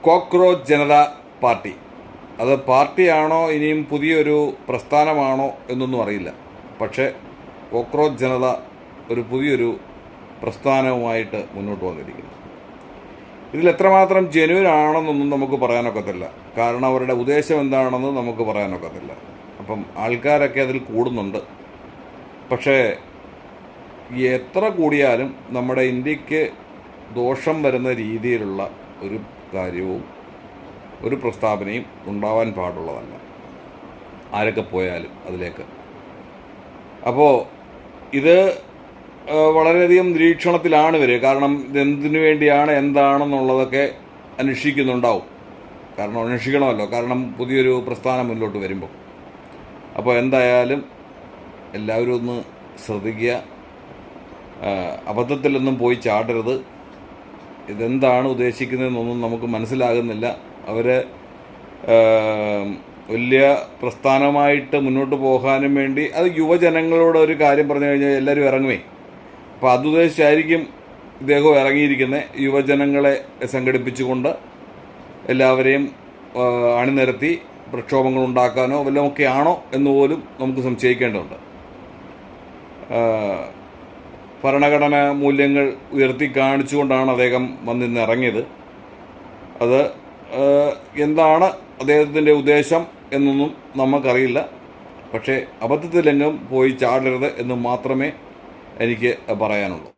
Cockroach Janata party. അത് പാർട്ടിയാണോ ഇനിയും പുതിയൊരു പ്രസ്ഥാനമാണോ എന്നൊന്നും അറിയില്ല. പക്ഷേ കോക്രോച്ച് ജനത ഒരു പുതിയൊരു പ്രസ്ഥാനവുമായിട്ട് മുന്നോട്ട് വന്നിരിക്കുന്നു. ഇതിൽ എത്രമാത്രം ജെന്യൂൻ ആണെന്നൊന്നും നമുക്ക് പറയാനൊക്കത്തില്ല. കാരണം അവരുടെ ഉദ്ദേശം എന്താണെന്ന് നമുക്ക് പറയാനൊക്കത്തില്ല. അപ്പം ആൾക്കാരൊക്കെ അതിൽ കൂടുന്നുണ്ട്. പക്ഷേ എത്ര കൂടിയാലും നമ്മുടെ ഇന്ത്യക്ക് ദോഷം വരുന്ന രീതിയിലുള്ള ഒരു കാര്യവും ഒരു പ്രസ്താവനയും ഉണ്ടാവാൻ പാടുള്ളതല്ല, ആരൊക്കെ പോയാലും അതിലേക്ക്. അപ്പോൾ ഇത് വളരെയധികം നിരീക്ഷണത്തിലാണ് ഇവർ. കാരണം ഇതെന്തിനു വേണ്ടിയാണ് എന്താണെന്നുള്ളതൊക്കെ അന്വേഷിക്കുന്നുണ്ടാവും. കാരണം അന്വേഷിക്കണമല്ലോ, കാരണം പുതിയൊരു പ്രസ്ഥാനം മുന്നോട്ട് വരുമ്പോൾ. അപ്പോൾ എന്തായാലും എല്ലാവരും ഒന്ന് ശ്രദ്ധിക്കുക, അബദ്ധത്തിലൊന്നും പോയി ചാടരുത്. ഇതെന്താണ് ഉദ്ദേശിക്കുന്നതെന്നൊന്നും നമുക്ക് മനസ്സിലാകുന്നില്ല. അവർ വലിയ പ്രസ്ഥാനമായിട്ട് മുന്നോട്ട് പോകാനും വേണ്ടി അത് യുവജനങ്ങളോട് ഒരു കാര്യം പറഞ്ഞു കഴിഞ്ഞാൽ എല്ലാവരും ഇറങ്ങുമേ. അപ്പോൾ അതുദ്ദേശിച്ചായിരിക്കും ഇദ്ദേഹം ഇറങ്ങിയിരിക്കുന്നത്. യുവജനങ്ങളെ സംഘടിപ്പിച്ചുകൊണ്ട് എല്ലാവരെയും അണിനിരത്തി പ്രക്ഷോഭങ്ങൾ ഉണ്ടാക്കാനോ വല്ലതുമൊക്കെ ആണോ എന്ന് പോലും നമുക്ക് സംശയിക്കേണ്ടതുണ്ട്. ഭരണഘടനാ മൂല്യങ്ങൾ ഉയർത്തി കാണിച്ചുകൊണ്ടാണ് അദ്ദേഹം വന്നിന്ന് ഇറങ്ങിയത്. അത് എന്താണ് അദ്ദേഹത്തിൻ്റെ ഉദ്ദേശം എന്നൊന്നും നമുക്കറിയില്ല. പക്ഷേ അബദ്ധത്തിലെങ്ങും പോയി ചാടരുത് എന്ന് മാത്രമേ എനിക്ക് പറയാനുള്ളൂ.